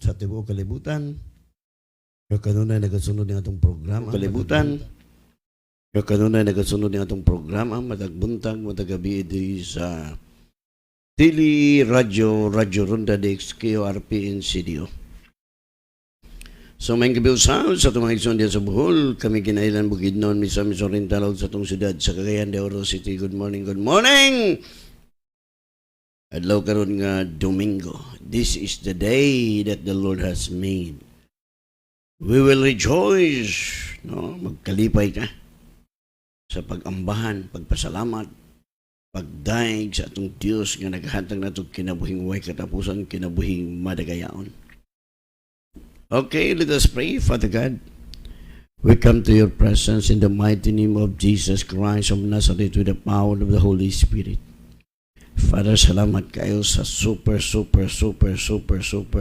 sa tibuok kalibutan. Kaya kanunay nagasunod ng atong programa. Kalibutan. Kaya kanunay nagasunod ng atong programa. Matagbuntag, matagabi ito sa Tili Radyo Ronda Dex, KORP in CDO. So may kabiusaw sa itong mga igsoon diyan sa Bohol. Kami kinailan Bukidnon, Misamis Oriental sa itong siyudad sa Cagayan de Oro City. Good morning, good morning! Adlaw karon nga Domingo. This is the day that the Lord has made. We will rejoice. No? Magkalipay ka sa pagambahan, pagpasalamat, pagdaig sa atong Diyos nga naghatag na itong kinabuhing way katapusan, kinabuhing madagayaon. Okay, let us pray. Father God, we come to your presence in the mighty name of Jesus Christ of Nazareth with the power of the Holy Spirit. Father, salamat kayo sa super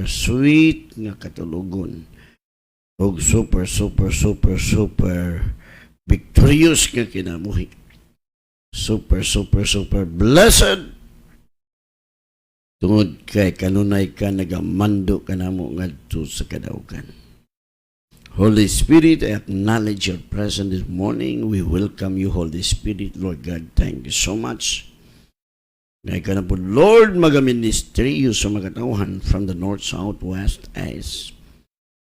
sweet nga katulugon. O super victorious nga kinabuhi. Super blessed. Tungod kay kanunay ka nagamando ka namo ngadto sa kadaugan. Holy Spirit, I acknowledge your presence this morning. We welcome you, Holy Spirit. Lord God, thank you so much. Ngayon ka na po, Lord, magaministeriyo sa mga tauhan from the north, south, west, east,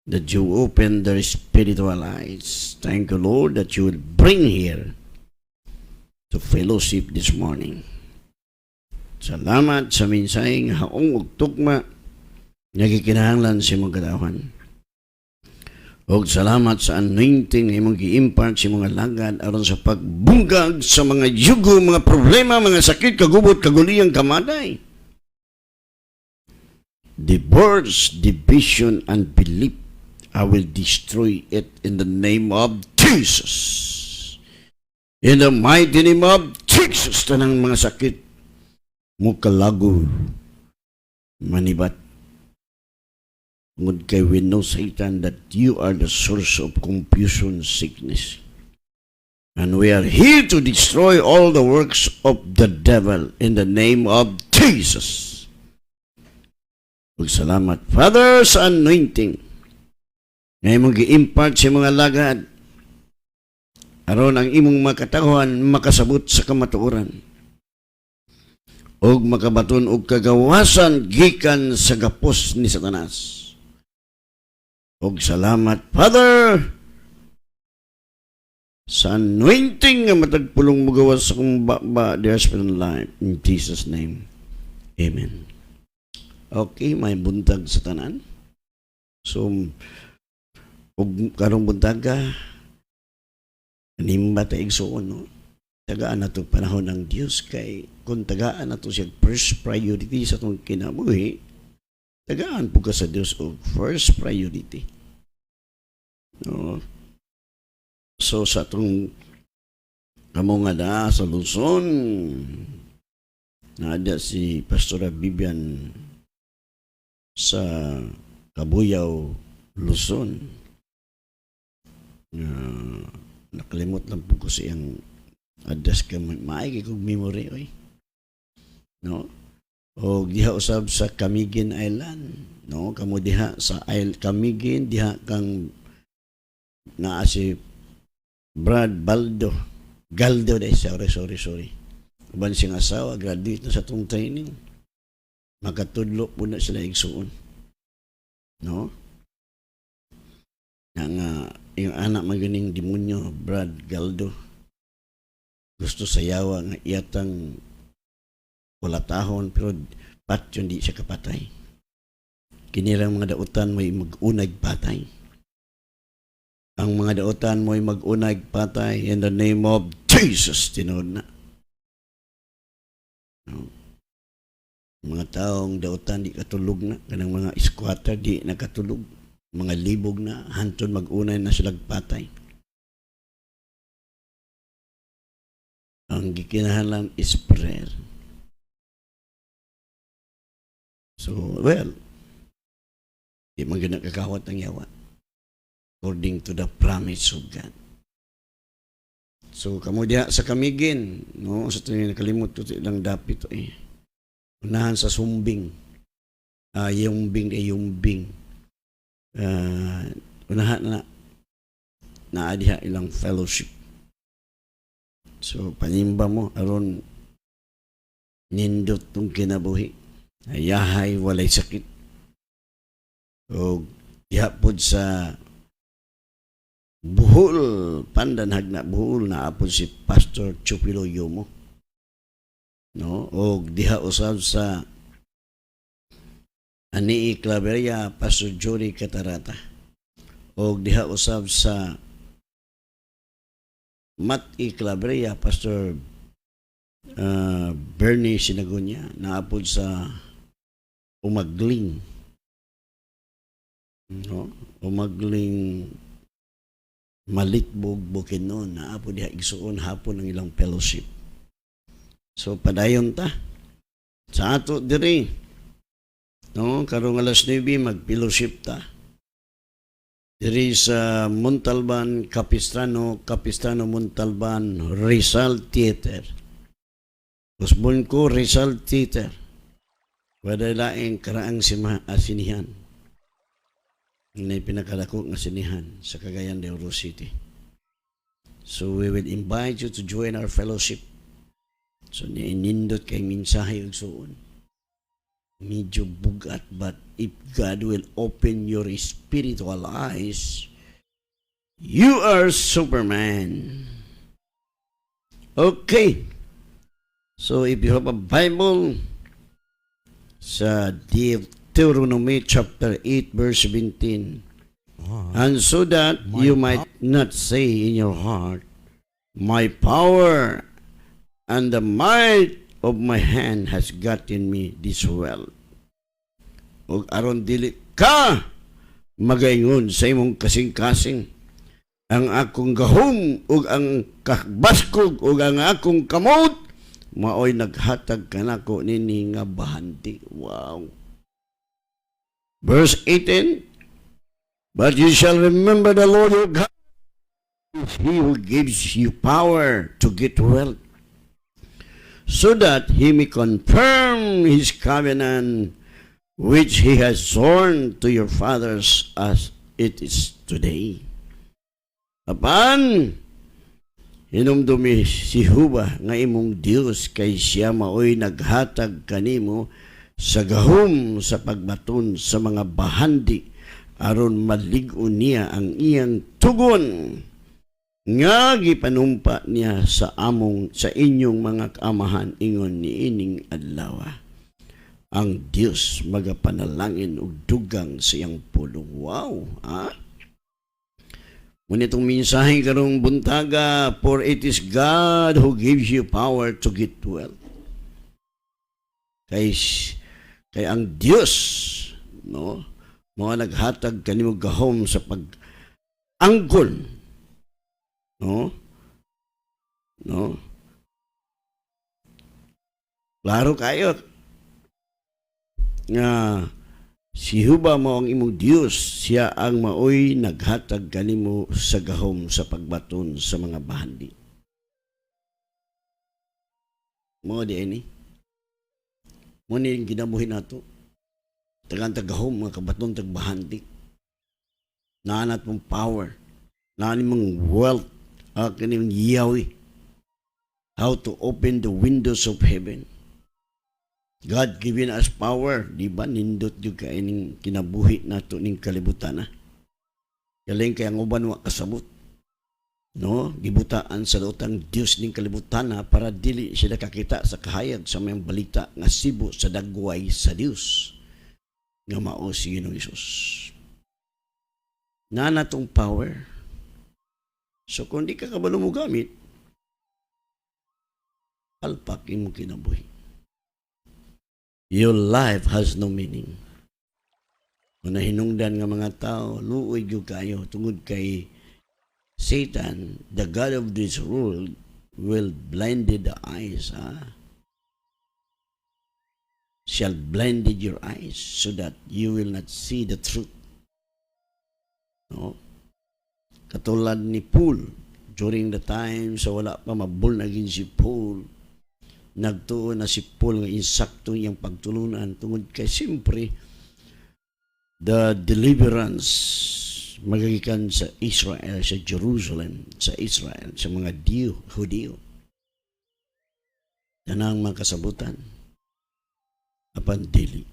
that you open their spiritual eyes. Thank you, Lord, that you will bring here to fellowship this morning. Salamat sa minsayeng haong ug tugma nagikinahanglan sa imong katauhan. Og salamat sa anointing imong gi-impart sa mga lagad aron sa pagbunggag sa mga yugo, mga problema, mga sakit, kagubot, kaguliyang, kamaday. Divorce, division, and belief, I will destroy it in the name of Jesus. In the mighty name of Jesus, tanang mga sakit, mukalago, manibat. Ngud kay we know, Satan, that you are the source of confusion, sickness. And we are here to destroy all the works of the devil in the name of Jesus. Salamat, Father, sa anointing. Ngayon mong gi-impart sa mga lagad. Aron ang imong makatauhan makasabot sa kamatuoran. Og makabaton og kagawasan gikan sa gapos ni Satanas. Og salamat, Father, sa anointing nga matagpulong magawas sa kong baba the hospital life. In Jesus' name, Amen. Okay, may buntag sa tanan. So, og karong buntag ka, animba ta igsuon, no? Tagaan na ito panahon ng Diyos kay kung tagaan na ito siya first priority sa itong kinabuhi, tagaan po ka sa Diyos o first priority. No? So sa itong kamo nga na sa Luzon, naada si Pastora Vivian sa Kabuyaw, Luzon. Nakalimot lang po ko siyang adas ka maigi kong memory, oy. No? O diha usab sa Camiguin Island, no? Kamo diha sa Camiguin, diha kang naa si Brad Galdo day, sorry. Uban siyang asawa, graduate na sa tong training. Makatudlo po na sila igsuon. No? Yung anak maganing demonyo, Brad Galdo, gusto sayawa nga iyatang kulatahon pero patyo hindi siya kapatay. Kinirang mga dautan may mag-unag patay. Ang mga dautan mo'y mag-unag patay in the name of Jesus, tinood na. No? Mga taong dautan di katulog na, kanang mga squatter di nakatulog, mga libog na, hantun mag-unay na silang patay. Ang gikinahanglan is prayer. So, well, di man ganang kakawat ang yawa according to the promise of God. So, kamo diha sa Camiguin, no? Sa ito nakalimot ito ilang dapit ito eh. Unahan sa Sumbing. yumbing. Unahan na adiha ilang fellowship. So, panimba mo, aron nindot tong kinabuhi. Ayahay, walay sakit. O, ihapod sa buhol, pandanhag na buhol, na apod si Pastor Chupilo Yomo. No? O, diha usab sa Ani Claveria, Pastor Jory Catarata. O, diha usab sa Mati Claveria, Pastor Bernie Sinagunya, naapod sa Umagling. No? Umagling Malitbog Bukidnon, naapod diha igsuon hapon ang ilang fellowship. So padayon ta sa ato diri, no, karong alas 9 mag-fellowship ta diri sa Montalban Capistrano Montalban Rizal Theater. Usbon ko Rizal Theater. Wala laing karaang sinihan. May pinakadako nga sinihan sa Cagayan de Oro City. So we will invite you to join our fellowship. So niinindot kay mensahe ug suon. Medyo bugat, but if God will open your spiritual eyes, you are Superman. Okay. So if you have a Bible, sa Deuteronomy chapter 8 verse 17, and so that you might not say in your heart, my power and the might of my hand has gotten me this wealth. Ug aron dili ka magaingon sa imong kasing-kasing, ang akong gahom ug ang kabaskog ug ang akong kamot maoy naghatag kanako nini nga bahanti. Wow. Verse 18, but you shall remember the Lord your God, he who gives you power to get wealth, so that he may confirm his covenant which he has sworn to your fathers as it is today. Apan hinumdumi si Jehovah nga imong Dios, kay siya maoy naghatag kanimo sa gahom sa pagbaton sa mga bahandi aron malig-on niya ang iyang tugon nga gipanumpa niya sa inyong mga kaamahan ingon niining adlaw. Ang Dios magapanalangin og dugang sa iyang pulong. Wow, ha? Ngunit itong mensahe karong buntaga, for it is God who gives you power to get wealth. Kay ang Dios, no, mga naghatag kanimo gahom sa pag-anggol, no, klaro kayo nga si Jehovah mo ang imong Dios, siya ang maoy naghatag kanimo sa gahom sa pagbaton sa mga bahandi. Mo di ini. Mo ni ginabuhi nato. Tagan tagahom mga kabaton tag bahandi. Naanat mong power, naanat mong wealth, kaning Yahweh. How to open the windows of heaven. God given us power, di ba? Nindot yung kaining kinabuhi nato ning kalibutan na. Galing kaya ang uban wa kasabot. No? Gibutaan sa lutang Dios ning kalibutan na para dili sila kakita sa kahayag sa mayang balita nga sibo sa dagway sa Dios. Nga mao si Ginoong Hesus. Na natong power. So kung di ka kabalo mo gamit, alpak imong kinabuhi. Your life has no meaning. Kung nahinungdan nga mga tao, luoy gyud kayo tungod kay Satan, the God of this world, will blinded the eyes. Shall blinded your eyes so that you will not see the truth. No? Katulad ni Paul, during the time sa wala pa mabul naging si Paul, nagtuon na si Paul nga insakto iyang pagtulunan tungod kay siyempre the deliverance magagikan sa Israel, sa Jerusalem, sa Israel, sa mga Hudyo, tanang mga kasabutan, apan dili.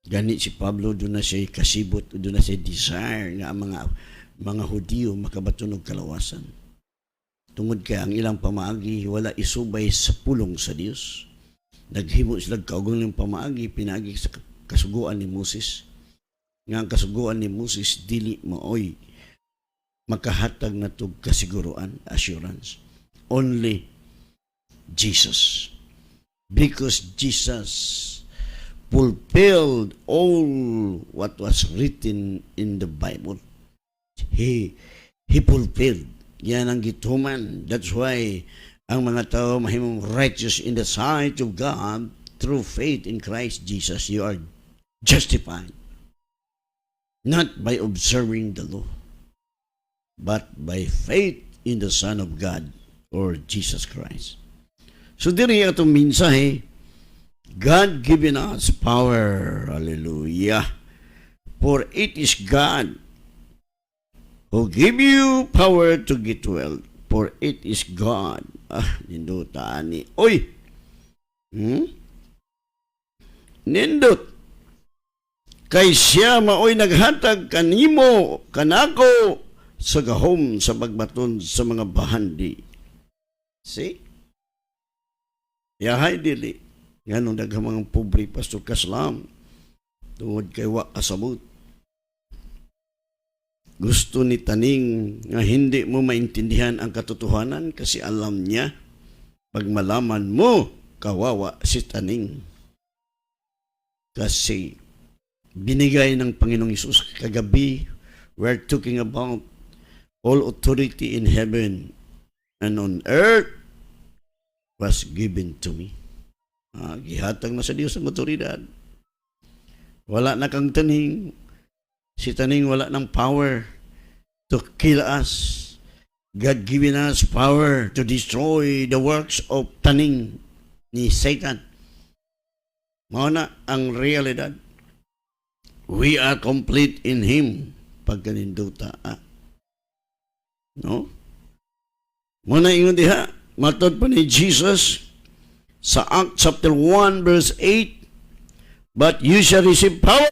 Gani si Pablo, doon na siya kasibot, doon na siya desire nga ang mga Hudyo makabatunog kalawasan. Tungod kay ang ilang pamaagi, wala isubay sa pulong sa Dios. Naghimo sila kaugang ng pamaagi, pinagi sa kasuguan ni Moses. Nga ang kasuguan ni Moses, dili maoy makahatag na tog kasiguruan, assurance. Only Jesus. Because Jesus fulfilled all what was written in the Bible. He fulfilled. Yan ang gituman. That's why ang mga tao mahimong righteous in the sight of God through faith in Christ Jesus. You are justified. Not by observing the law, but by faith in the Son of God or Jesus Christ. So diri atong mensahe, God given us power. Hallelujah. For it is God who give you power to get well. For it is God. Ninduta ni. Oy! Nindot. Kay siya maoy naghatag kanimo, kanako, sa gahom, sa pagbaton, sa mga bahandi. See? Yahay dili. Ganong daghang mga pobre pastor kaslam. Tungod kay wa kasabot. Gusto ni taning nga hindi mo maintindihan ang katotohanan kasi alam niya pag malaman mo kawawa si taning. Kasi binigay ng Panginoong Hesus kagabi, we're talking about all authority in heaven and on earth was given to me. Gihatag na sa Diyos ang otoridad. Wala na kang taning. Si taning wala ng power to kill us. God given us power to destroy the works of taning ni Satan. Mao na ang realidad. We are complete in Him. Pagkaninduta. No? Muna ingon diha, matod pa ni Jesus sa Acts chapter 1 verse 8, but you shall receive power.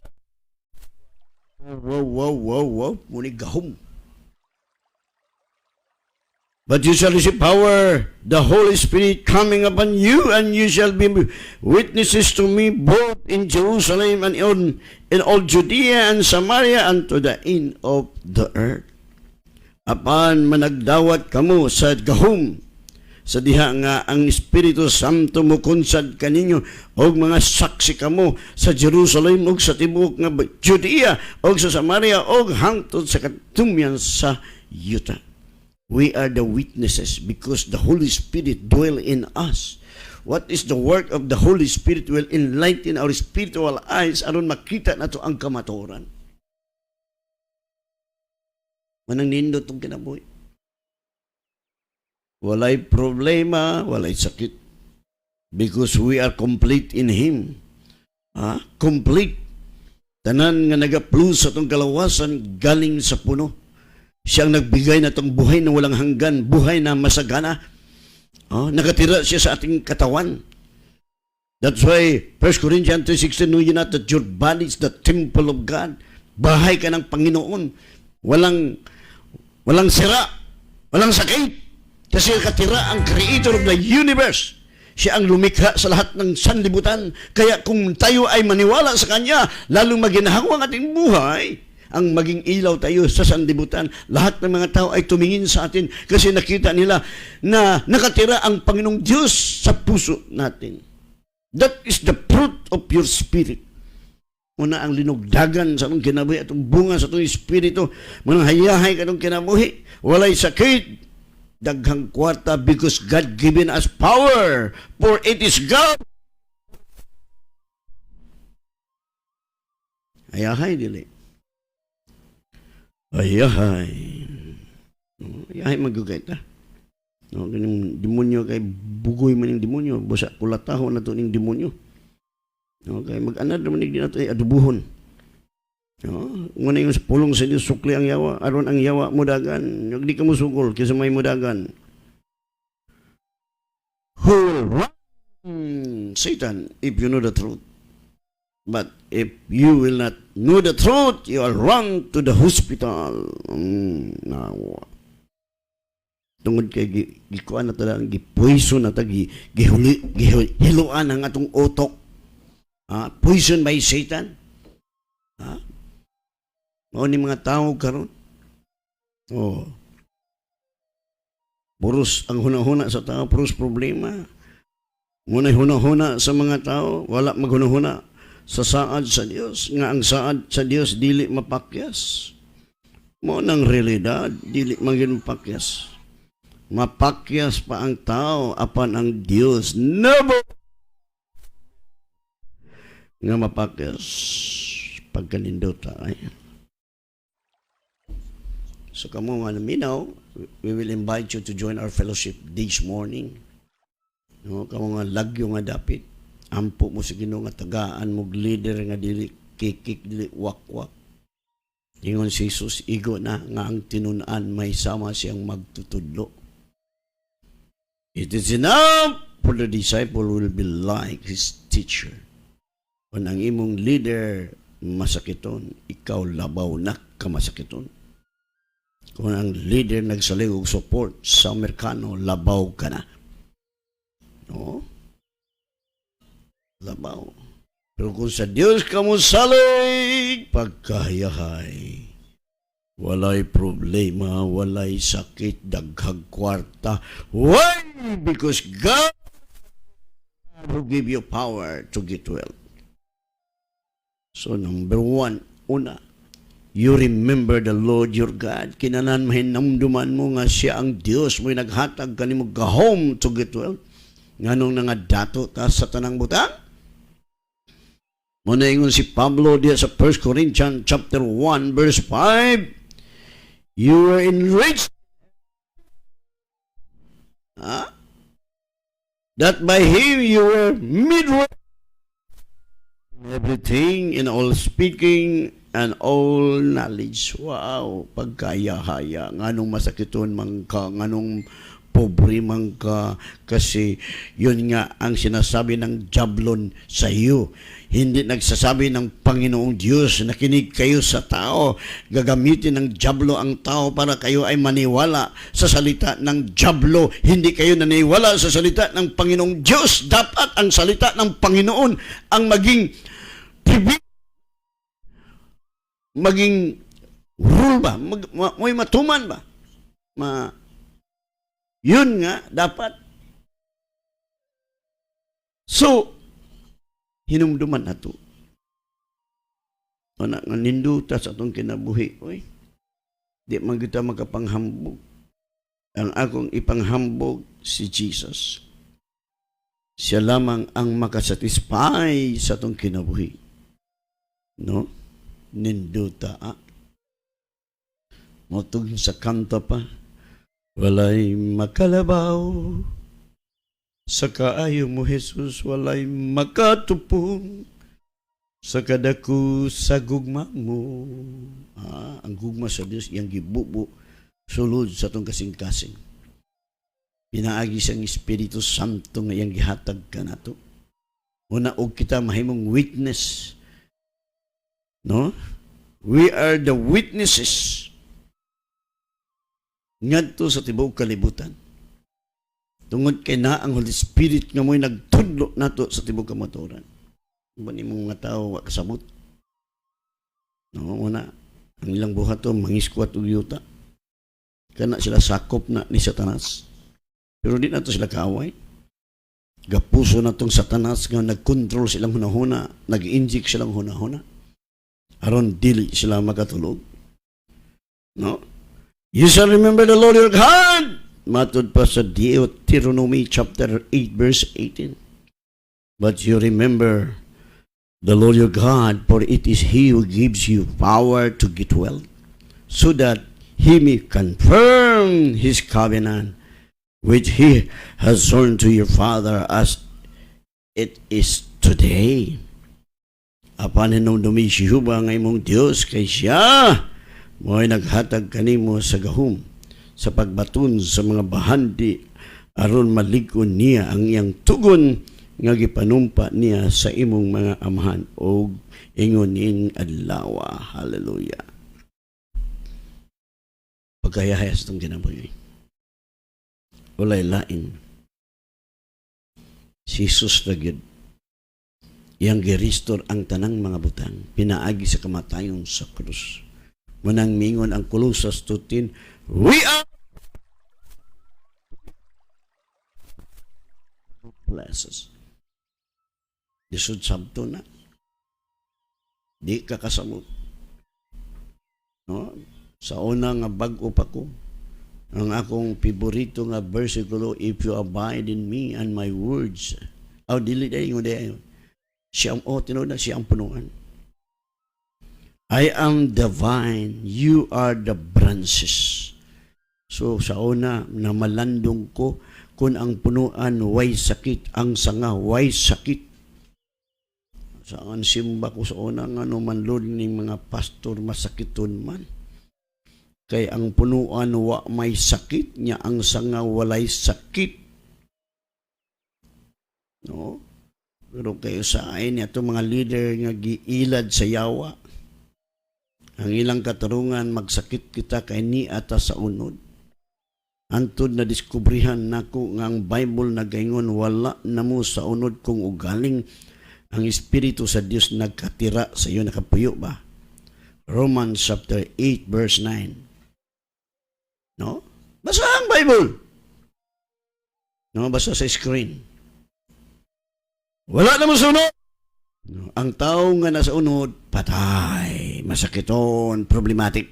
Wow. Muni gahom. But you shall receive power, the Holy Spirit coming upon you, and you shall be witnesses to me both in Jerusalem and in all Judea and Samaria and to the end of the earth. Apan managdawat kamo sa gahom, sa diha nga ang Espiritu Santo mo kunsad kaninyo og mga saksi kamo sa Jerusalem og sa tibuok nga Judea og sa Samaria og hangtod sa katumyan sa yuta. We are the witnesses because the Holy Spirit dwell in us. What is the work of the Holy Spirit will enlighten our spiritual eyes aron makita nato ang kamatuoran. Manang nindot tong kinabuhi. Walay problema, walay sakit. Because we are complete in Him. Complete. Tanan nga nag-plus sa itong kalawasan galing sa puno. Siyang nagbigay na itong buhay na walang hanggan, buhay na masagana. Nakatira siya sa ating katawan. That's why 1 Corinthians 3:16, know ye not that your body is the temple of God? Bahay ka ng Panginoon. Walang sira, walang sakit. Kasi katira ang creator of the universe. Siya ang lumikha sa lahat ng sanlibutan. Kaya kung tayo ay maniwala sa Kanya, lalong maginahaw ang ating buhay, ang maging ilaw tayo sa sanlibutan. Lahat ng mga tao ay tumingin sa atin kasi nakita nila na nakatira ang Panginoong Diyos sa puso natin. That is the fruit of your spirit. Muna ang linugdagan sa itong kinabuhi at bunga sa itong espiritu. Manang hayahay ka itong kinabuhi. Walay sakit. Daghang kwarta because God given us power. For it is God. Hayahay dili. Hayahay. Hayahay magugay ta. Ganyung demonyo kay bugoy man yung demonyo. Busa kulataho na ito yung demonyo. Okay, mag-anad naman din natin ay adubuhon. Muna yung pulong sa Diyos, sukli ang yawa, aron ang yawa mudagan. Di ka mo sukol, kaysa may mudagan. Who will run? Satan, if you know the truth. But if you will not know the truth, you will run to the hospital. Tungod kay gikuan na talaga, gipoison na talaga, gihiluan ang atong utok. Poison by Satan. Mao ni mga tao karon. Puros ang hunahuna sa tao, puros problema. Muna hunahuna sa mga tao, wala maghunahuna sa saad sa Dios, nga ang saad sa Dios dili mapakyas. Mao nang realidad, dili magin mapakyas. Mapakyas pa ang tao apan ang Dios never nga mapakyas pagkanindota ay. So kamo nga naminaw, we will invite you to join our fellowship this morning. Kamo nga lagyo nga dapit. Ampo mo sa Ginoo nga tagaan mo leader nga dili kikik dili wakwak. Ingon si Jesus igo na nga ang tinun-an may sama siyang magtutudlo. It is enough for the disciple will be like his teacher. Kung ang imong leader masakiton, ikaw labaw na kamasakiton. Kung ang leader nagsalig og support sa Amerikano, labaw ka na. Labaw. Pero kung sa Dios ka mo salig, pagkahayahay, walay problema, walay sakit, daghag kwarta. Why? Because God will give you power to get well. So number one, una, you remember the Lord your God. Kinanan mahinamduman mo nga siya ang Dios mo naghatag kanimo gahom to get well. Nganong nga dato ta sa tanang butang? Muna ingon si Pablo diya sa 1 Corinthians chapter 1 verse 5. You were enriched. That by him you were midway. Everything in all speaking and all knowledge. Wow, pagkaya-haya. Nganong masakiton man ka, nganong pobre man ka, kasi yun nga ang sinasabi ng jablon sa iyo. Hindi nagsasabi ng Panginoong Diyos, nakinig kayo sa tao. Gagamitin ng jablo ang tao para kayo ay maniwala sa salita ng jablo. Hindi kayo naniwala sa salita ng Panginoong Diyos. Dapat ang salita ng Panginoon ang maging rule ba? May matuman ba? Yun nga, dapat. So, hinumduman na ito. Nga ninduta sa itong kinabuhi. Oy, di man kita makapanghambog. Ang akong ipanghambog si Jesus. Siya lamang ang makasatisfy sa itong kinabuhi. No? Ninduta. Motug sa kanta pa. Walay makalabaw sa kaayo mo, Jesus, walay makatupong sa kadako sa gugma mo. Ang gugma sa Diyos, yung gibubo, sulod sa itong kasing-kasing. Pinaagi siyang Espiritu Santo nga yung gihatag ka na ito. Una og kita mahimong witness. No? We are the witnesses ngadto sa tibuok kalibutan. Tungod kay na ang Holy Spirit nga mo'y nagtudlo nato sa tibuok kamaturan. Bani mga tao wa kasabot. No, una ang ilang buhaton mangiskwat og yuta. Kana sila sakop na ni Satanas. Pero di nato sila kaaway. Gapuso na tong Satanas nga nagkontrol silang hunahuna, nag-inject silang hunahuna. Aron dili sila makatulog. No? You shall remember the Lord your God. Matod pa sa Deuteronomy chapter 8 verse 18. But you remember the Lord your God, for it is He who gives you power to get well, so that He may confirm His covenant, which He has sworn to your father as it is today. paninumdumi si Jehovah nga imong Dios kay siya mo'y naghatag kanimo sa gahom sa pagbaton sa mga bahandi aron malig-on niya ang iyang tugon nga gipanumpa niya sa imong mga amahan og ingon ing adlaw. Hallelujah. Pagkayahayas itong kinabuhi. Walay lain. Si Jesus na gyud iyang giristor ang tanang mga butang, pinaagi sa kamatayon sa krus. Munang mingon ang Colossus 2:10, we are blessed. Disud sabto na. Di ka kasamot. No? Sa una nga bag-o pa ko, ang akong piborito nga versikulo, if you abide in me and my words. Dili dayon dayon. Siya ang tinod na siya ang punuan. I am the vine, you are the branches. So sa una na malandong ko kung ang punuan way sakit, ang sanga way sakit. Saan simba ko sa una nga no manlod ni mga pastor masakiton man. Kay ang punuan wa may sakit niya, ang sanga walay sakit. No? Pero kayo sa akin, itong mga leader nga giilad sa yawa. Ang ilang katarungan, magsakit kita kay ni ata sa unod. Antod na diskubrihan nako nga ang Bible nagaingon wala na mo sa unod kung ugaling ang Espiritu sa Dios nagkatira sa iyo, nakapuyo ba? Romans chapter 8 verse 9. No? Basa ang Bible. No, basa sa screen. Wala na mo sunod. No, ang tao nga nasa unod, patay, masakiton, problematic.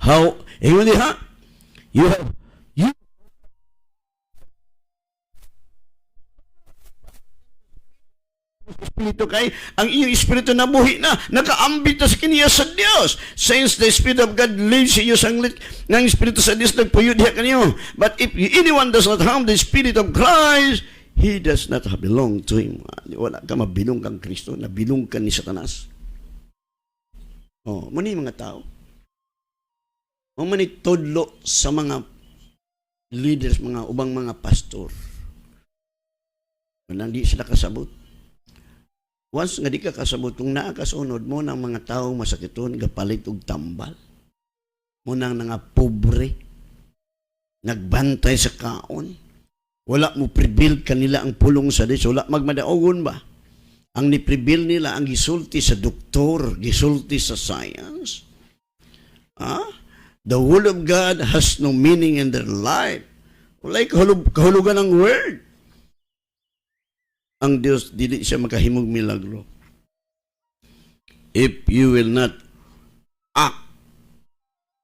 How? Ingon ha? You Espiritu kay ang iyong espiritu na buhi na nakaambit na sa kiniya sa Dios. Since the Spirit of God lives in you, sanglit ng espiritu sa Dios nagpuyo diha kaniyo. But if anyone does not have the Spirit of Christ, he does not belong to Him. Wala ka mabilong kang Kristo, nabilong ka ni Satanas. Muna yung mga tao. Muna todlo sa mga leaders, mga ubang mga pastor. Wala di sila kasabot. Once nga di ka kasabot, kung naakasunod mo ng mga tao masakiton, gapalit og tambal. Munang nga pobre, nagbantay sa kaon. Wala mo prebuild kanila ang pulong sa Diyos. Wala magmadaogon ba? Ang ni-prebuild nila ang gisulti sa doktor, gisulti sa science. The Word of God has no meaning in their life. Wala kahulugan ng Word. Ang Diyos, dili siya makahimog milagro. If you will not act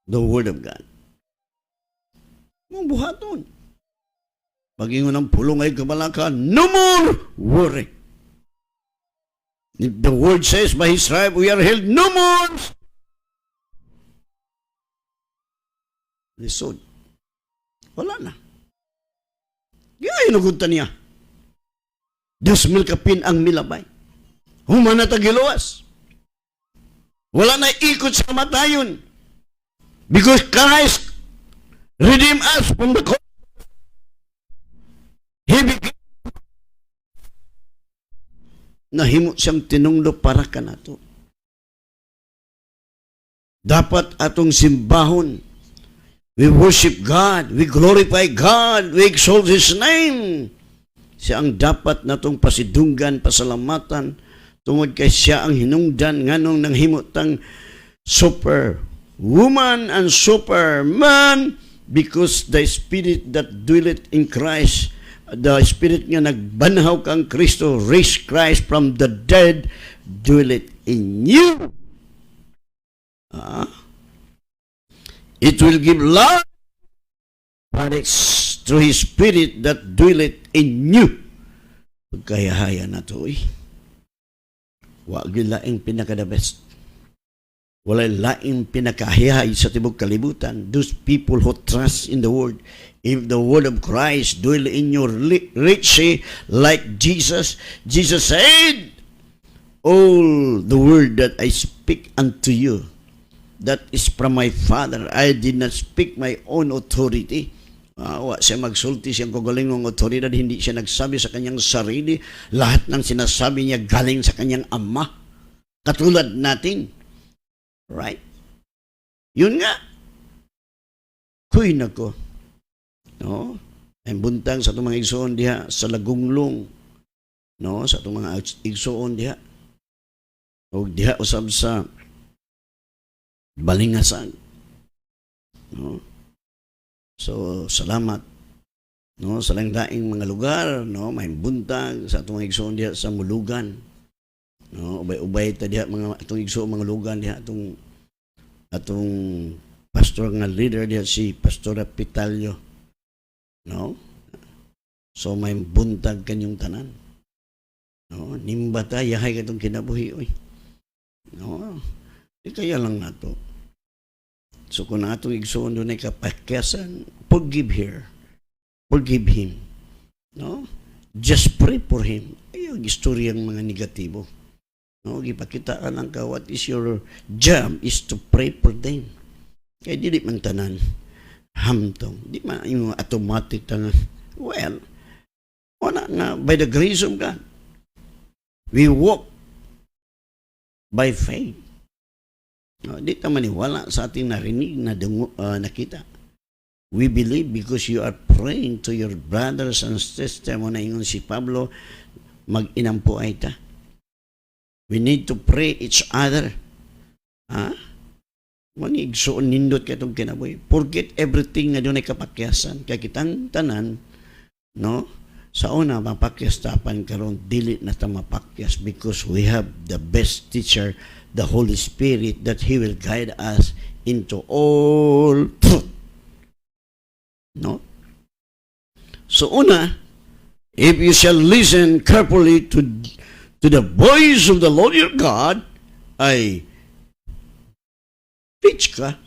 the Word of God. Mong buhaton. Pag-ingon ng pulong ay kabalaka, no more worry. If the Word says, by His stripe we are healed, no more. Lisod. Wala na. Gaya hinugunta niya. Diyos milkapin ang milabay. Human na tagiluwas. Wala na ikot sa kamatayon. Because Christ redeemed us from the cold. He became nahimo siyang tinunglo para ka nato. Dapat atong simbahon. We worship God. We glorify God. We exalt His name. Siya ang dapat natong pasidunggan, pasalamatan, tungod kay siya ang hinungdan nganong nanghimutang super woman and superman, because the Spirit that dwelleth in Christ, the Spirit nga nagbanhaw kang Kristo, raised Christ from the dead, dwelleth in you. It will give life, but it's through His Spirit that dwelleth in you. Pagkayahaya na ito wag yung laing pinaka-the best. Wala laing pinakahihay sa tibok kalibutan. Those people who trust in the Word. If the Word of Christ dwell in your richly like Jesus. Jesus said, all the word that I speak unto you, that is from my Father. I did not speak my own authority. Wa siya magsulti siyang kagalingong otoridad, hindi siya nagsabi sa kanyang sarili. Lahat ng sinasabi niya galing sa kanyang Ama. Katulad natin. Right? Yun nga. Kuy na ko. No? Ay buntang sa itong mga igsoon diha sa lagunglong. No? Sa itong mga igsoon diha. O diha usab sa balingasan. No? So, salamat. No, sa langdaing mga lugar, no, may buntag sa atong igsoon diha sa Mulugan. No, ubay-ubay ta diha mga atong igsoon mga lugan diha atong pastor nga leader diha si Pastor Pitalio. No? So may buntag kanyong tanan. No, nimba ta yahay katong kinabuhi oy. No. Di kaya lang nato. So kung atong igsoon doon ay kapakyasan, forgive her. Forgive him. No? Just pray for him. Ayaw istoryang mga negatibo. No? Gipakitaan lang ka, what is your job is to pray for them. Kaya di man tanan hamtong. Di man yung automatic tanan. Well, wala nga, by the grace of God, we walk by faith. No, di ta maniwala sa ating narinig na nakita. We believe because you are praying to your brothers and sisters. Mo na ingon si Pablo, mag-inampo ay ta. We need to pray each other. Ha? Manigsoon nindot ka itong kinabuhi. Forget everything na doon ay kapakyasan. Kaya kitang tanan, no? Sa una, mapakyastapan karon dili na ta mapakyas because we have the best teacher, the Holy Spirit, that He will guide us into all truth. No? So una, if you shall listen carefully to the voice of the Lord your God, ay teach ka,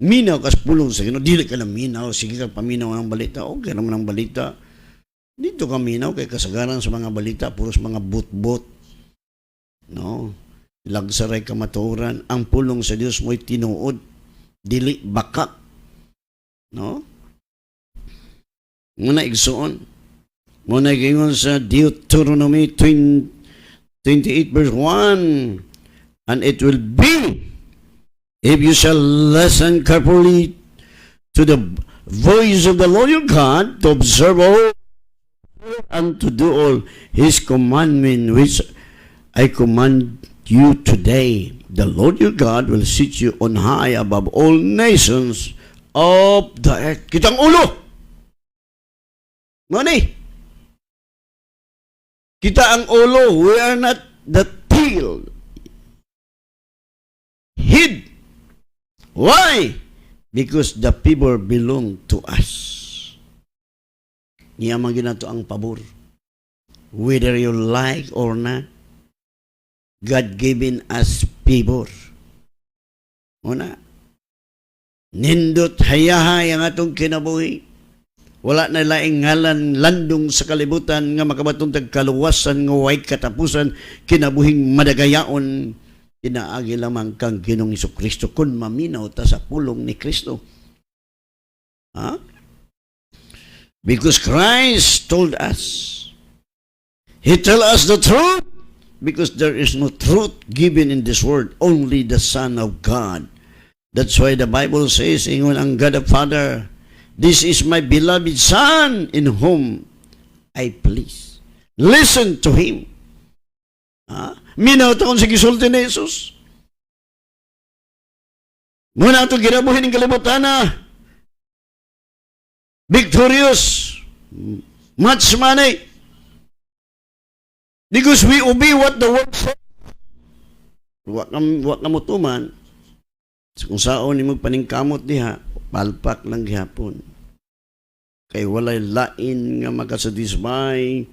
minaw ka sa pulong sa Ginoo, dili ka na minaw, sige ka paminaw ng balita, okay naman ang balita. Dito ka minaw kay kasagaran sa mga balita, puros mga but-but. No? Lagsaray kamaturan, ang pulong sa Dios mo'y tinuod, dili bakak. No? Muna igsoon. Muna gingon sa Deuteronomy 28 verse 1. And it will be, if you shall listen carefully to the voice of the Lord your God, to observe all and to do all His commandment which I command you today, the Lord your God will set you on high above all nations of the earth. Kitang ulo! Mani! Kita ang ulo. We are not the tail. Head. Why? Because the people belong to us. Niya man ginato ang pabor. Whether you like or not, God given us favor. Una, nindot hayahay ang atong kinabuhi. Wala na laing ngalan landong sa kalibutan nga makabatong tagkaluwasan nga way katapusan kinabuhing madagayaon. Inaagi lamang kang Ginoong Jesucristo kun maminaw ta sa pulong ni Kristo. Ha? Because Christ told us. He tell us the truth. Because there is no truth given in this world. Only the Son of God. That's why the Bible says, ingon ang God the Father, this is my beloved Son in whom I please. Listen to Him. Ha? Minaw taon sa gisulti ni Jesus. Muna ito ginabuhin ng kalibutan na victorious, much money, because we obey what the word says. Wak na mo tuman, kung saan ni magpaningkamot diha, palpak lang gihapon. Kay walay lain nga makasatisfy.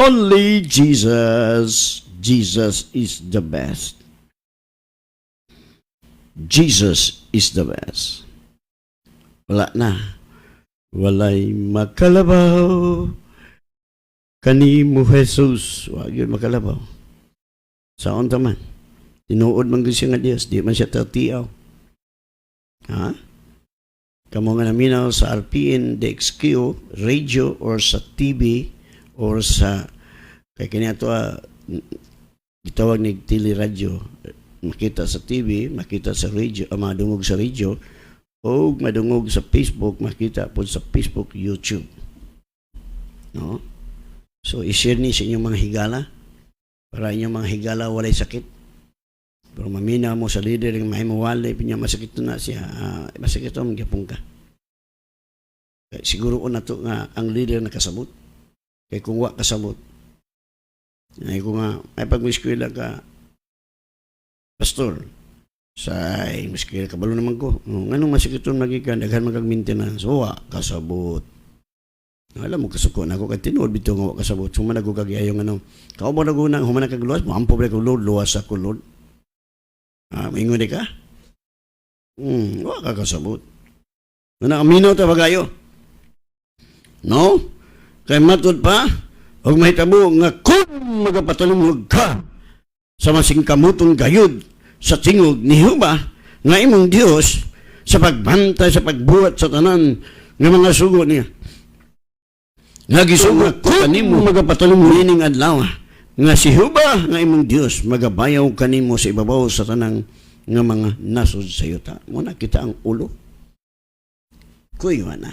Only Jesus. Jesus is the best. Jesus is the best. Wala na. Walay makalabaw kanimo Jesus. Wag yun makalabaw. Saon ta man? Tinuod man gyud siya nga Dios, di man siya tatiaw. Ha? Kamo nga naminaw sa RPN, DXQ, radio, or sa TV, or sa, kay kanya ito, gitawag ni teleradyo, makita sa TV, makita sa radio, madungog sa radio, o madungog sa Facebook, makita po sa Facebook, YouTube. No? So, i-share ni sa inyong mga higala, para inyong mga higala walay sakit. Pero mamina mo sa leader yung mahimawalay, pinya masakit na siya, masakit ito, magyapong ka. Siguro na to nga ang leader nakasabot. Kaya kung wa kasabot, ay kung nga, ay pag miskwila ka, pastor, sa ay miskwila, kabalo naman ko, anong masakit ito magikan, daghan magag-maintenance, wa kasabot. Alam mo, kasuko na ako, kaya tinuod bito nga wa kasabot, suma nagugagayong ano, kao mo nagunang, humanang kagluwas, maampo ba ko, Lord, luwas ako, Lord. Maingon di ka? Wa ka kasabot. Aminaw ta bagayo. No? Kay matod pa, og mahitabo nga kung magapatalungog ka sa masingkamutong gayud sa tingog ni Jehova nga imong Dios sa pagbantay sa pagbuhat sa tanan ng mga sugo niya. Nga gisugo kanimo magapatalungog ining adlaw nga si Jehova nga imong Dios magabayaw kanimo sa ibabaw sa tanang nga mga nasod sa yuta. Muna kita ang ulo. Kuyo na.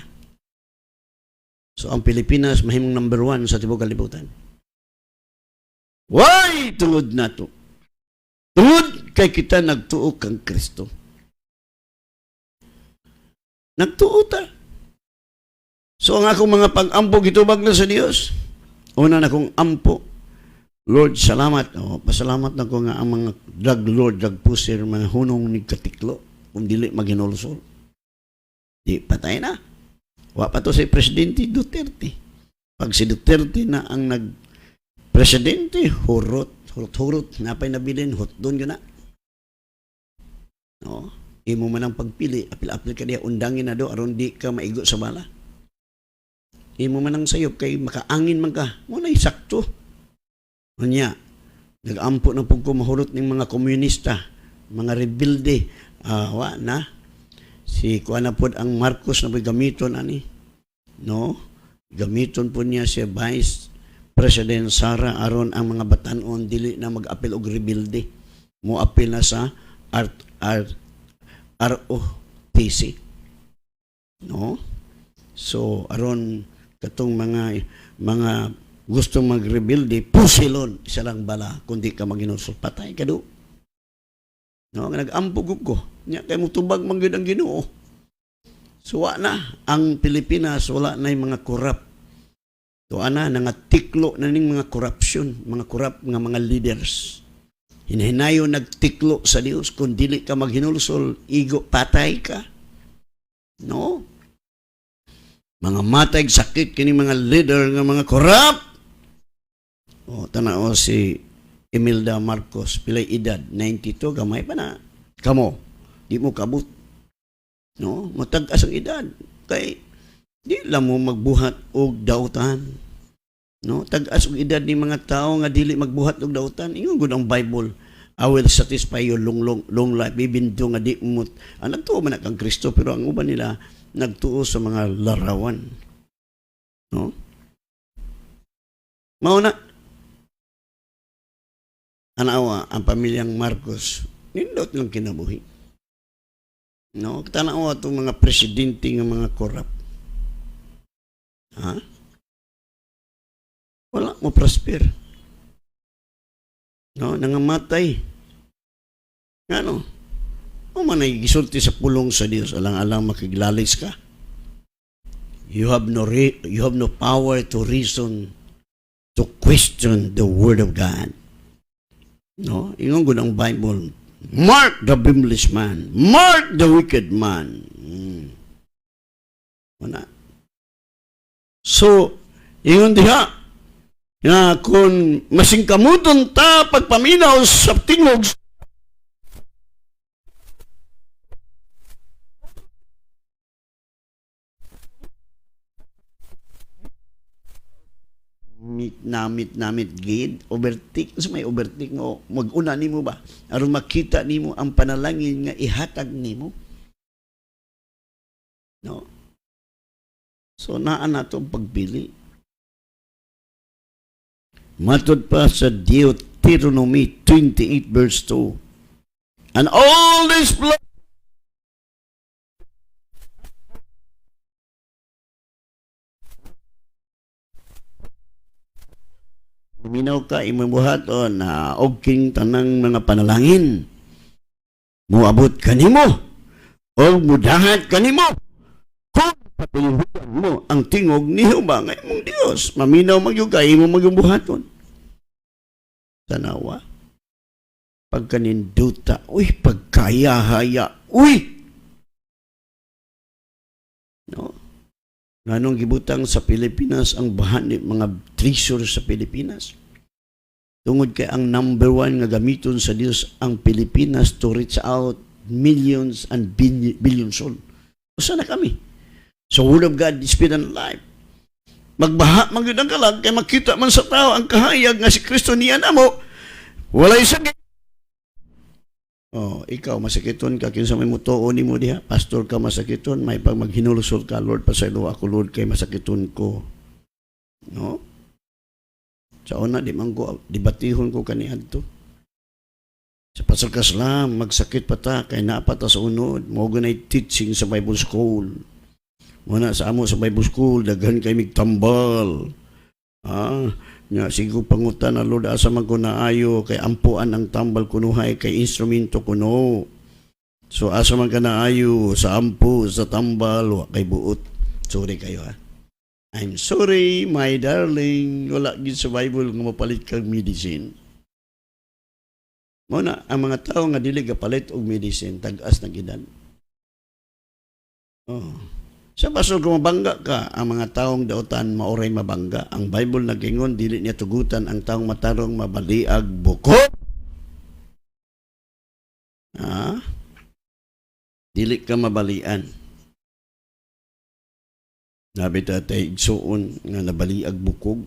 So ang Pilipinas mahimong number 1 sa tibuok kalibutan. Why tungod na to? Tungod kay kita nagtuo kang Kristo. Nagtuo ta. So ang akong mga pag-ampo gitubag na sa Dios. Una na kong ampo. Lord, salamat. Pasalamat na ko nga ang mga drug lord, drug pusher, mga hunong ni katiklo, kung dili maginulsol. Di patay na. Wa pa to si Presidente Duterte. Pag si Duterte na ang nag-presidente, hurot, napay nabilin, hotdon yun na. No? Imo man ang pagpili, apil-apil ka diya, undangin na do, aron di ka maigo sa bala. Imo man ang sayop, kay makaangin man ka, muna isakto. Unya, nag-ampo na po kumahulot ng mga komunista, mga rebelde, wa na. Si kuha na po ang Marcos na po gamiton, ani. No? Gamiton po niya si Vice President Sara aron ang mga batanon dili na mag-apil og rebelde. Mo apil na sa ROTC. No? So, aron katong mga gusto mag-rebelde, pusilon, isa lang bala, kundi ka maginusol, patay ka do. No, nag-ampugog ko. Nya kay mo tubag man gyud ang Ginoo. So na ang Pilipinas wala na yung mga korap. So nangatiklo na ning mga corruption, mga korap nga mga leaders. Hinahinayo nagtiklo sa Dios kung dili ka maghinulsol, igo patay ka. No? Mga matay sakit kini mga leader nga mga korap. Tanaw si Imelda Marcos, pilay edad, 92, gamay pa na. Kamo, di mo kabut. No? Matag-as ang edad. Kay, di lang mo magbuhat og dautan. No? Tag-as ang edad ni mga tao nga dili magbuhat og dautan. Ingon gud ang Bible, I will satisfy your long life, bibindo nga di umot. Nagtuo man kang Kristo, pero ang uban nila, nagtuo sa mga larawan. No? Mauna, anawa ang pamilyang Marcos, nindot lang kinabuhi. No? Tanawa itong mga presidente ng mga korap. Ha? Wala mo prosper. No? Nangamatay. Ano? O man ay gisulti sa pulong sa Diyos, alang-alang makiglalis ka. You have no power to reason, to question the Word of God. No, ingon gud ang Bible. Mark the blameless man. Mark the wicked man. Wala. So, ingon diha nga kung masingkamuton ta pagpaminaw sa tingog namit gid overtake sa may overtake mo mag-una nimo ba aron makita nimo ang panalangin nga ihatag nimo, no? So naa natong pagpili. Matod pa sa Deuteronomy 28 verse 2, and all this blood minaw ka imubuhaton na ogking tanang mga panalangin muabot kanimo o mudahat kanimo kung patuluhan mo ang tingog ni Jehova nga imong Dios, maminaw magyud ka imo magyubuhaton. Tanawa pagkaninduta, uy pagkaya-haya, uy, no? Nganong gibutang sa Pilipinas ang bahani mga treasure sa Pilipinas. Tungod kay ang number one nga gamiton sa Dios ang Pilipinas to reach out millions and billions soul. Usa na kami. So word of God, Spirit and life. Magbaha magyud ang kalag kay makita man sa tao ang kahayag nga si Kristo niya namo. Walay sakit. Oh, ikaw masakiton ka kinsa may mutuon nimo diha, pastor ka masakiton, may pag maghinulusot ka, Lord pasaylo ako Lord kay masakiton ko. No? Sa una di man ko debatihon ko kaniadto. Sa pasal kaslam magsakit pa ta kay naa ta sa unod, mo ganay teaching sa Bible school. Muna sa amo sa Bible school daghan kay migtambal. Nga sigo pangutan na Lord asa man ko naayo kay ampuan ang tambal kunuhay kay instrumento kuno. So asa man ka naayo sa ampu sa tambal wa kay buot. Sorry kayo ha. I'm sorry my darling, wala gid sa Bible nga mapalit kag medicine. Muna ang mga tao nga dili gapalit og medicine tag-as na gidan. Oh. Sa basol kung mabangga ka, ang mga taong dautan maoray mabangga. Ang Bible nagingon, dili niya tugutan ang taong matarong mabaliag bukod. Dili ka mabalian. Nabi tatay igsuon nga nabaliag bukog.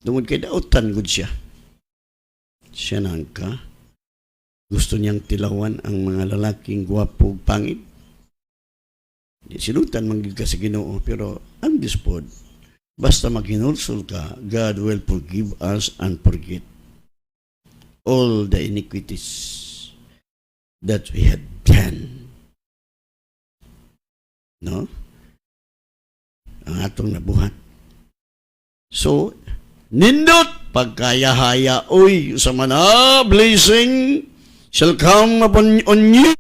Tungod kay dautan gud siya. Siya nang ka. Gusto niyang tilawan ang mga lalaking gwapo pangit. Silutan manggid ka sa Ginoo, pero ang dispod, basta maghinulsol ka, God will forgive us and forget all the iniquities that we had done. No? Ang atong nabuhat. So, nindot pagkaya-haya, oy, sa mana blessing shall come upon you.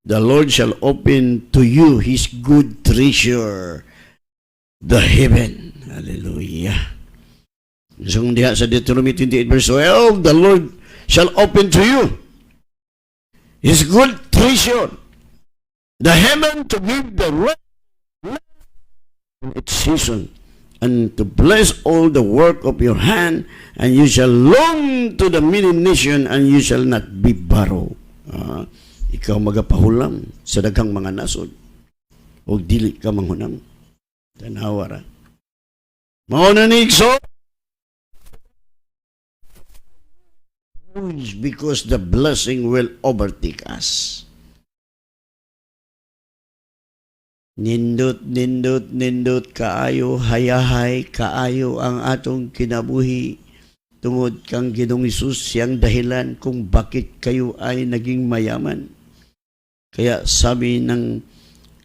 The Lord shall open to you His good treasure, the heaven. Hallelujah. So, diha sa Deuteronomy 28 verse 12, the Lord shall open to you His good treasure, the heaven, to give the rain in its season, and to bless all the work of your hand, and you shall long to the many nation, and you shall not be borrow. Ikaw magapahulam sa daghang mga nasod o dili ka manghunam. Tanawa ra. Mao na ni igsoon, because the blessing will overtake us. Nindot kaayo, hayahay kaayo ang atong kinabuhi. Tungod kang Ginoong Hesus siyang dahilan kung bakit kayo ay naging mayaman. Kaya sabi ng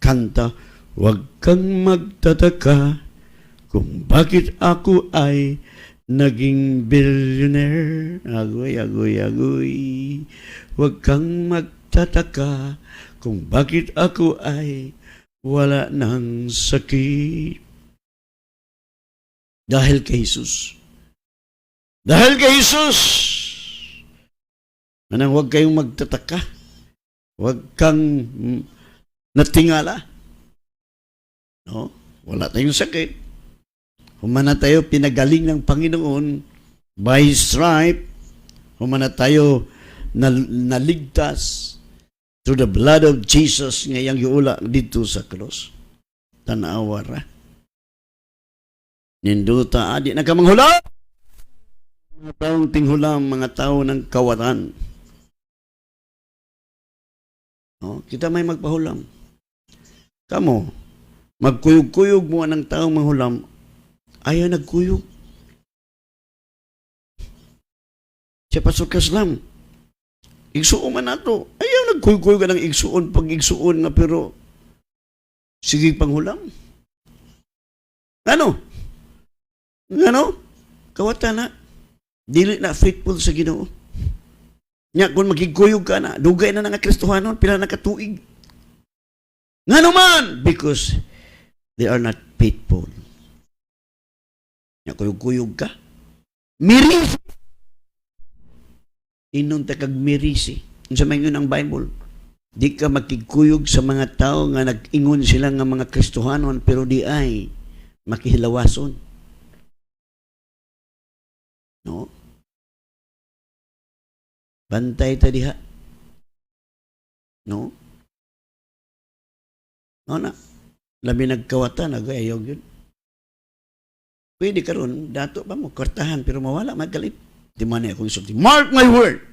kanta, huwag kang magtataka kung bakit ako ay naging billionaire. Agoy. Huwag kang magtataka kung bakit ako ay wala ng sakit. Dahil kay Jesus. Dahil kay Jesus. Manang huwag kayong magtataka. Huwag kang natingala. No? Wala tayong sakit. Humana tayo pinagaling ng Panginoon by His stripe. Humana tayo naligtas through the blood of Jesus ngayang iula dito sa krus. Tanawa ra. Ninduta, adi na ka manghulam. Mga taong tinghulam, mga tao ng kawatan. No? Kita may magpahulam. Kamo, magkuyog-kuyog mo ng taong manghulam, ayaw nagkuyog. Siya Pastor Kaslam, igsuon man nato. Ayaw nagkuyog-kuyog ka ng igsuon, pag igsuon nga pero sige panghulam. Ano? Kawatan na. Dili na faithful sa Ginoo. Nya kung magigkuyog ka na, dugay na nga Kristohanon, pila na katuig. Nga naman, because they are not faithful. Nya kuyog-kuyog ka. Mirisi. Inon ta kag mirisi. Sa mga ang Bible. Di ka makikuyog sa mga tao nga nag-ingon sila nga mga Kristohanon, pero di ay makihilawason. No? Bantay ta diha. No? No na. Labi nagkawatan, nag-ayaw yun. Pwede karon dato ba mo, kwartahan, pero mawala, magalit. Di man akong isulti. Mark my word!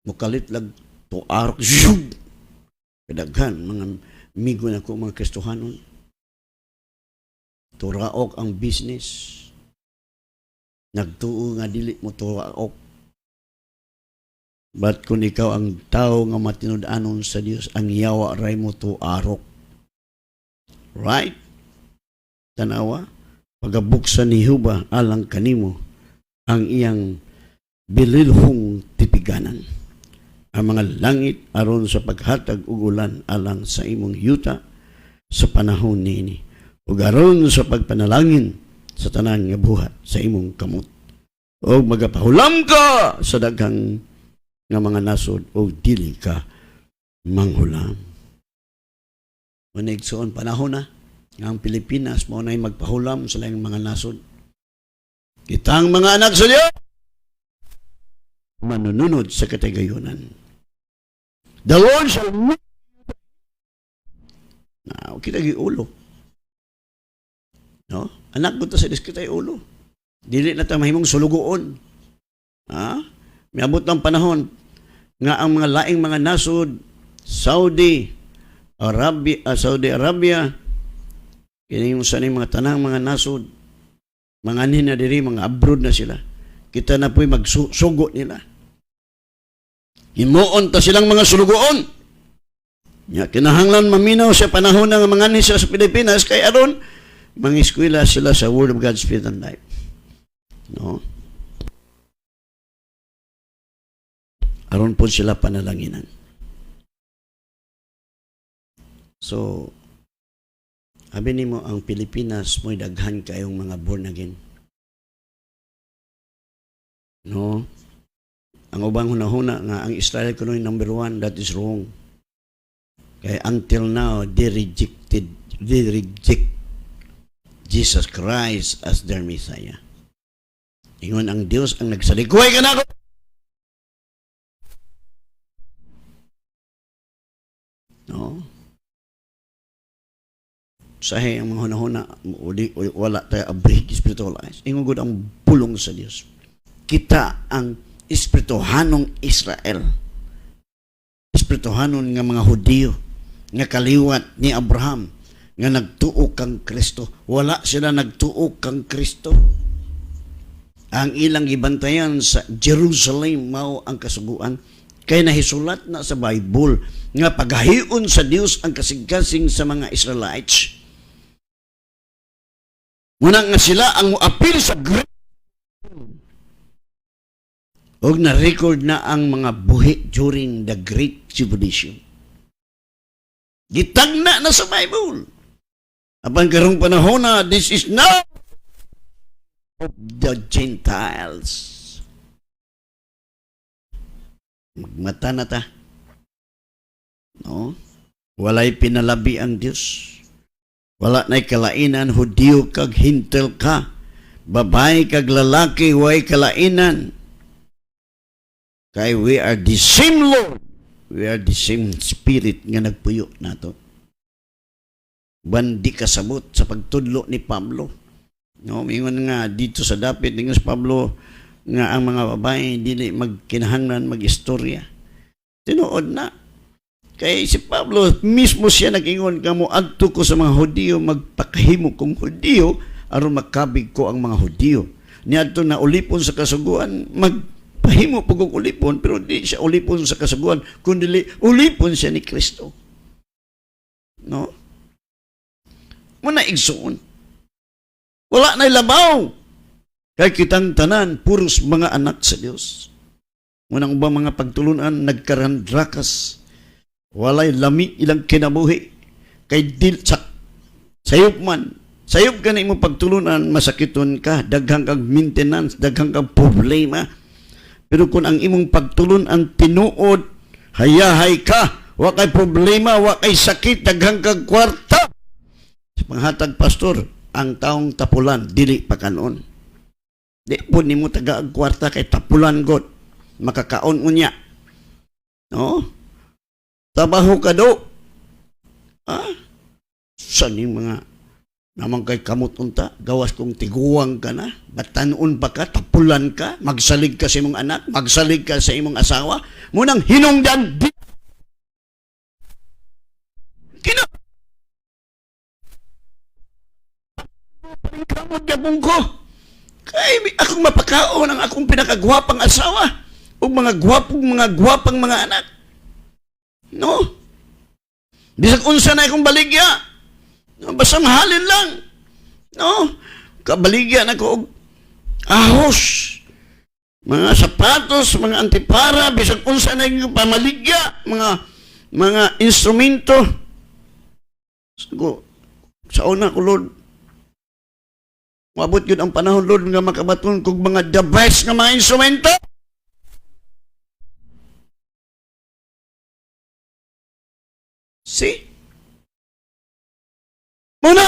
Mukalit lag to arok, zhug! Kadaghan, mga migo na ko, mga Kristohanon. Turaok ang business. Nagtuo nga dili mo turaok. But kung ikaw ang tao nga matinud-anon sa Dios, ang yawa ray mo to arok. Right? Tanawa, pagabuksan ni Huba alang kanimo ang iyang bililhong titiganan. Ang mga langit aron sa paghatag ug ulan alang sa imong yuta sa panahon niini. Ug aron sa pagpanalangin sa tanan nga buhat sa imong kamot. O magapahulam ka sa daghang nga mga nasod o dili ka manghulam. Manigsoon panahon na nga ang Pilipinas mo na magpahulam sa laing mga nasod. Kitang mga anak sa Diyos manununod sa katigayunan. The Lord shall make na kita giulo. No? Anak ko to sa Diyos kita ulo. Dili na ta mahimong sulugoon. Ha? Miabot ng panahon nga ang mga laing mga nasod, Saudi Arabia, kini yung saning mga tanang mga nasod, mga anin na diri, mga abroad na sila. Kita na po'y magsugo nila. Himuon ta silang mga sulugoon. Ya, kinahanglan maminaw sa panahon ng mga anin sa Pilipinas, kay aron, mga eskwela sila sa Word of God, Spirit and Life. No? Aron po sila panalanginan. So, sabi nimo ang Pilipinas mo'y daghan kayong mga born again. No? Ang ubang hunahuna nga ang Israel kuno'y number 1, that is wrong. Kaya until now, they reject Jesus Christ as their Messiah. Ingon ang Diyos ang nagsalikuhay ka na ako. No? Sahi ang mga hunahuna, wala tayo abrig spiritualize. Ingon gud ang pulong sa Diyos. Kita ang espirituhanong Israel. Espirituhanon nga mga Hudiyo, nga kaliwat ni Abraham, nga nagtuo kang Kristo. Wala sila nagtuo kang Kristo. Ang ilang gibantayan sa Jerusalem mao ang kasuguan. Kaya nahisulat na sa Bible nga paghahion sa Dios ang kasing-kasing sa mga Israelites. Muna nga sila ang apil sa great o na-record na ang mga buhi during the Great Tribulation. Gitagna na sa Bible. Apan karong panahon na, this is now of the Gentiles. Magmata na ta. No? Walay pinalabi ang Diyos. Wala na'y kalainan, Hudiyo kag hintel ka. Babae kag lalaki, way kalainan. Kay we are the same Lord. We are the same Spirit nga nagpuyo nato. Bandi kasabot sa pagtudlo ni Pablo. No, mingon nga dito sa dapit ningon si Pablo nga ang mga babae dili magkinahanglan magistorya. Tinuod na. Kay si Pablo mismo siya nag-ingon kamo adto ko sa mga Hudiyo magpakahimo kong Hudiyo aron makabig ko ang mga Hudiyo. Niadto na ulipon sa kasuguan magpahimo pug og ulipon pero di siya ulipon sa kasuguan kundi ulipon siya ni Kristo. No? Muna igsuon. Wala na labaw. Kay kitang tanan puros mga anak sa Dios. Munang ba mga pagtulunan nagkarandrakas. Walay lami ilang kinabuhi. Kay dilsak. Sayop man. Sayop ka na imong pagtulunan, masakiton ka, daghang kag maintenance, daghang kag problema. Pero kung ang imong pagtulunan tinuod, hayahay ka, wa kay problema, wa kay sakit, daghang kag kwarta. Sa panghatag pastor, ang taong tapulan, dili pa kanon. Di po ni mo taga ang kwarta kay tapulan god. Makakaon mo niya. No? Trabaho ka do. Saan yung mga naman kay kamot unta, gawas kong tiguwang ka na, batanon pa ka, tapulan ka, magsalig ka sa imong anak, magsalig ka sa imong asawa, munang hinungdan di. Kamot gabong ko. Kay akong mapakaon ang akong pinakagwapang asawa o mga gwapang mga anak. No? Bisag unsa na akong baligya. No, basta mahalin lang. No? Kabaligya na ko og ahos. Mga sapatos, mga antipara, bisag unsa na yung pamaligya, mga instrumento. Sa una ko, Lord, mabot yun ang panahon, Lord, nga makabaton kong mga device nga mga instrumento. See? Muna,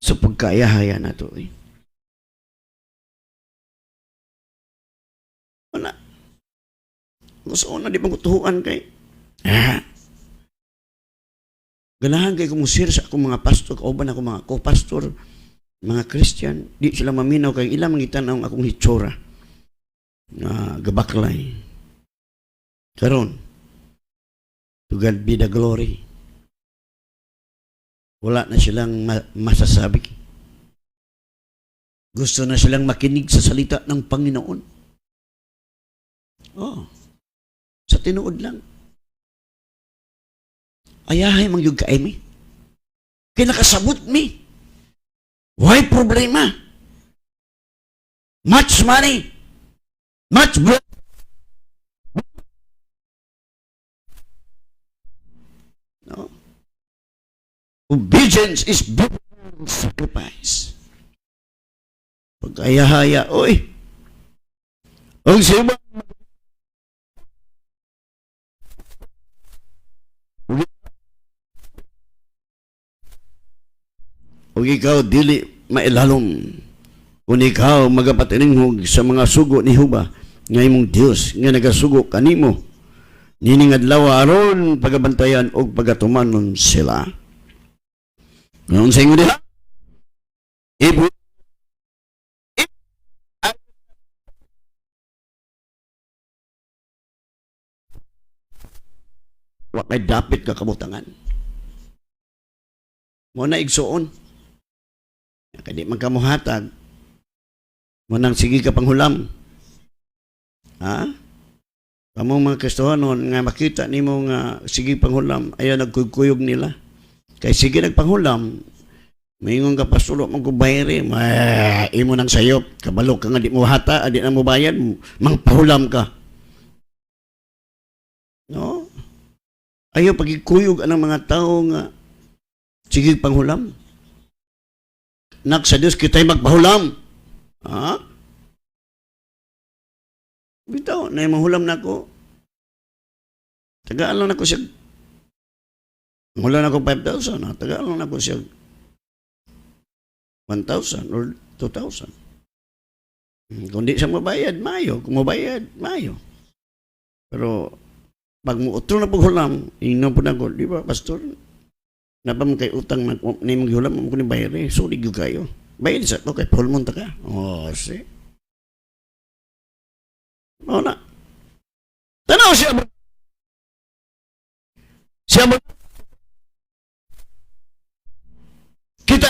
sa pagkayahaya na to eh. Wala. Gusto na di magkutuhuan kay. Ganahan kay kumusir sa akong mga pastor, kauban ako mga co-pastor, mga Christian, di sila maminaw kay ilang mangitan ang akong hitsura. Gabaklay. Karon, to God be the glory. Wala na silang masasabi. Gusto na silang makinig sa salita ng Panginoon. Oh, sa tinuod lang. Ayahay mangyug ka mi. Kaya nakasabot mi. Why problema? Much money. Much blood. No? Obedience is better than sacrifice. Pag-ayahaya, oy, ang siba, o ikaw dili mailalom, kung ikaw magapatinihog sa mga sugo ni Huba, nga imong Dios, nga nagasugo kanimo, nining adlaw aron pagabantayan o pagatumanon sila. Ngayon sa inyo diha, wakay dapit ka kabutangan. Mo na igsuon. Kadi man kamuhatag. Mo nang sige ka panghulam. Ha? Kamong mga Kristohanon nga makita nimo nga sige panghulam, ayaw nagkuyog nila. Kay sige nagpanghulam, mayingon ka pastulo magkubayri, imo nang sayop, kabalo ka nga di mo hata, di na mo bayad, mangpahulam ka. No? Ayaw pagikuyog ang mga tao nga sige panghulam. Nak sa Diyos kita'y magpahulam. Ha? Bitaw, na mahulam na ko. Tagaan lang na ko siya. Mahulam na ko 5,000. Tagaan lang na ko siya 1,000 or 2,000. Kung di siya mabayad, mayo. Kung mabayad, mayo. Pero, pag mo utro na paghulam, ingnan po na ko, di ba, pastor? Napam kay utang na maghulam, mo ko ni bayar eh. Sulig yung kayo. Bayad sa ko, kay Paul Monta ka. Oh, see? Oo na. Tanaw siya. Siya ba? Kita.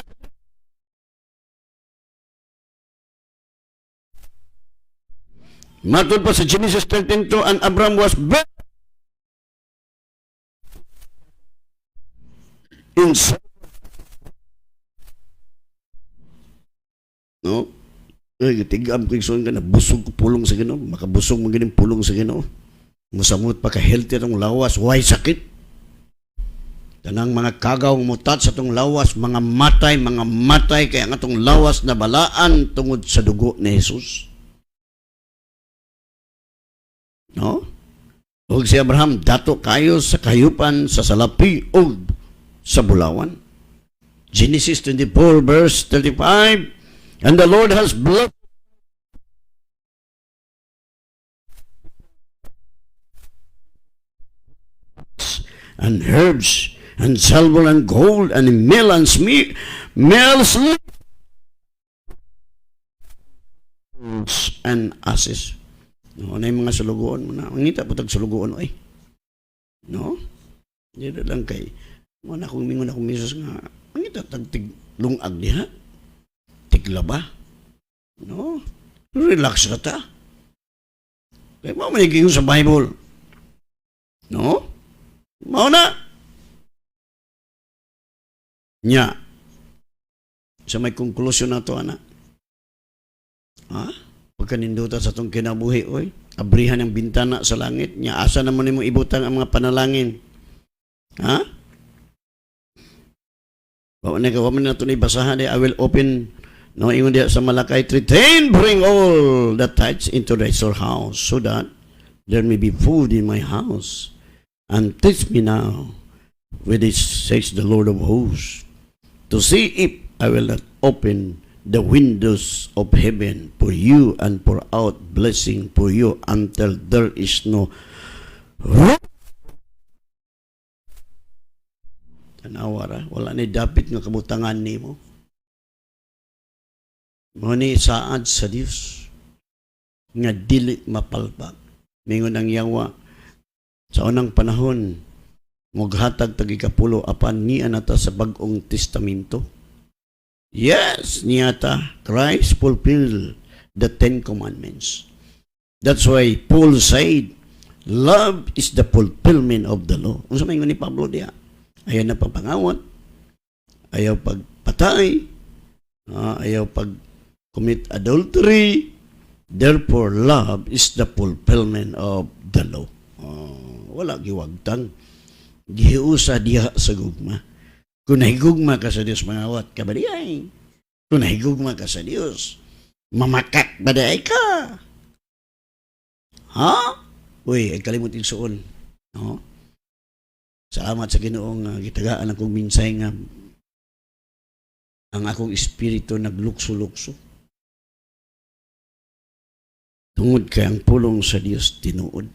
Matod pa sa Genesis 13:2, and Abraham was very inside. No? Ay, tigam ko yung ka na busog ko pulong sa Ginoo, makabusog mo ganing pulong sa Ginoo. Masamot pa ka healthy atong lawas, why sakit? Tanang mga kagaw mutat sa atong lawas, mga matay kaya ang atong lawas na balaan tungod sa dugo ni Jesus. No? Ug si Abraham dato kayo sa kayupan sa salapi o sa bulawan. Genesis 24 verse 35. And the Lord has blessed and herbs and silver and gold and meal and males and asses. No, na yung mga sulugoon mo na. Mangita po tag sulugoon oy. No? Dito lang kay mo na kung mingon akong misos nga. Mangita tag tiglungag diha. Tiglaba. No? Relax ka ta. Kaya mo maniging sa Bible. No? Mao na. Nya. Sa may konklusyon na to, anak. Ha? Pagkanindutan sa itong kinabuhi, oy. Abrihan ang bintana sa langit. Nya, asa naman mo ibutang ang mga panalangin. Ha? Waman na ito na ibasahan. I will open no, ingon diya sa Malakay 3:10, bring all the tithes into the storehouse, so that there may be food in my house. And teach me now, with this says the Lord of hosts, to see if I will not open the windows of heaven for you and pour out blessing for you until there is no room. Tanawara, wala ni dapit nga kabutangan ni mo. Muni saad sa Dios nga dili mapalpag. Mingon ang yawa sa unang panahon moghatag tag ikapulo apan niya nata sa bag-ong testamento. Yes, niyata Christ fulfilled the 10 commandments. That's why Paul said, love is the fulfillment of the law. Unsa may ingon ni Pablo diha? Ayaw na pagpangawat, ayaw pagpatay, ayaw pag commit adultery. Therefore, love is the fulfillment of the law. Wala giwagtang. Gihiusa diha sa gugma. Kung nahigugma ka sa Diyos, mangawat ka ba diay? Kung nahigugma ka sa Diyos, mamakak ba diay ka? Ha? Uy, ay kalimut igsuon. No? Salamat sa Ginoong gitagaan akong minsay nga ang akong espiritu naglukso-lukso. Tungod kay ang pulong sa Dios tinuod.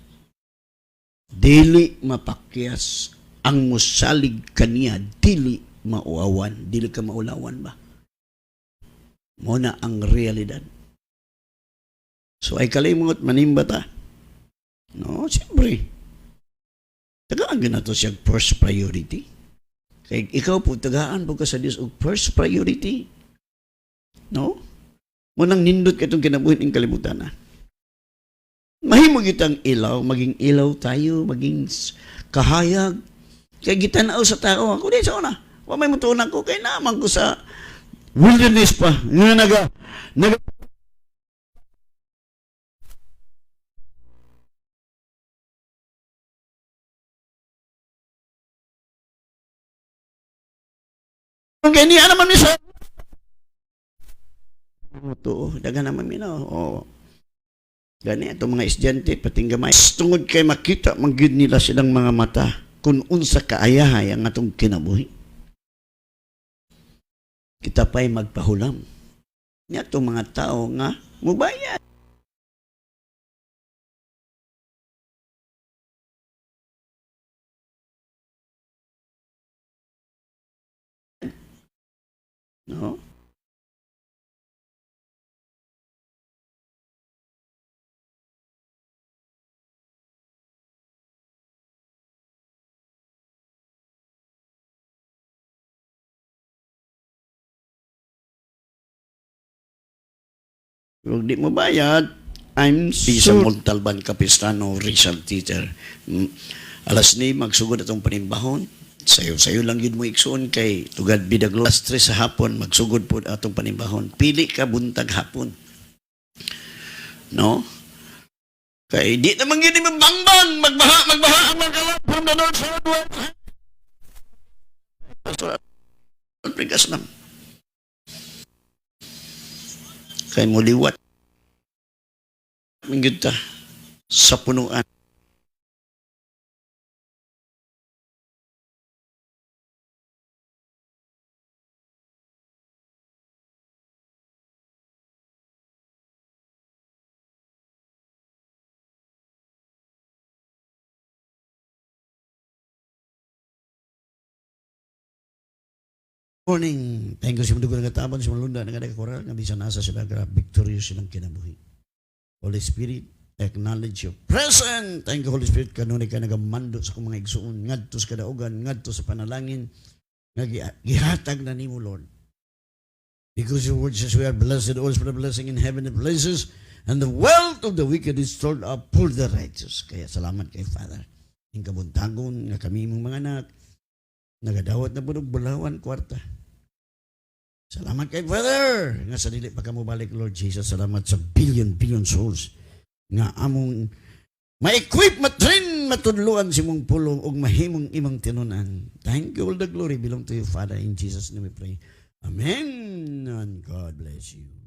Dili mapakyas ang musalig kaniya, dili mauawan, dili ka maulawan ba? Muna ang realidad. So ay kalimot manimba ta. No, siyempre. Tagaan na to siya first priority. Kaya ikaw po, tagaan po ka sa Diyos og first priority. No? Munang nindot ka itong kinabuhin ng kalimutan na. Mahimo kitang ilaw, maging ilaw tayo, maging kahayag. Kaya gitanaw sa tao. Ako din sa una. Wa may mutunan ko. Kaya naman ko sa wilderness pa. Nga naga kaya niya naman ni sa ito, daga naman minaw. Oh. Gani itong mga estudyante, pating gamay. Tungod kay makita, manggid nila silang mga mata kung unsa kaayahay ang atong kinabuhi. Kita pa'y magpahulam. Nga itong mga tao nga, mubayad. No? Kung di mo bayad, I'm Pisa Sure. Montalban Capistrano, Rizal Teacher. Alas ni, magsugod atong panimbahon. Sayo lang yun mo iksoon kay tugad bidaglo. Alas 3 sa hapon, magsugod po atong panimbahon. Pili ka buntag hapon. No? Kay di naman yun yung bangban, magbaha ang mga kalapon na doon sa adwan. Prigas lang. Kay muliwat. Minggit ta sa punuan. Morning. Thank you sa mga dugo ng katabon, sa mga lunda, nagkakakural, nga bisan nasa sila ka victorious silang kinabuhi. Holy Spirit, acknowledge your presence. Thank you, Holy Spirit, kanunay ka nagamando sa kong mga igsuon, ngadto sa kadaugan, ngadto sa panalangin, nga gihatag na nimo, Lord. Because your word says we are blessed, always for the blessing in heavenly places, and the wealth of the wicked is stored up for the righteous. Kaya salamat kay Father. Yung kabuntagon, nga kami mong mga anak, nagadawat na po ng bulawan, kwarta. Salamat kay Father nga sa dili pa kamo balik, Lord Jesus. Salamat sa billion souls nga among ma-equip, matrain, matudluan si mong pulong ug mahimong imong tinunan. Thank you, all the glory belong to you, Father. In Jesus' name we pray. Amen. And God bless you.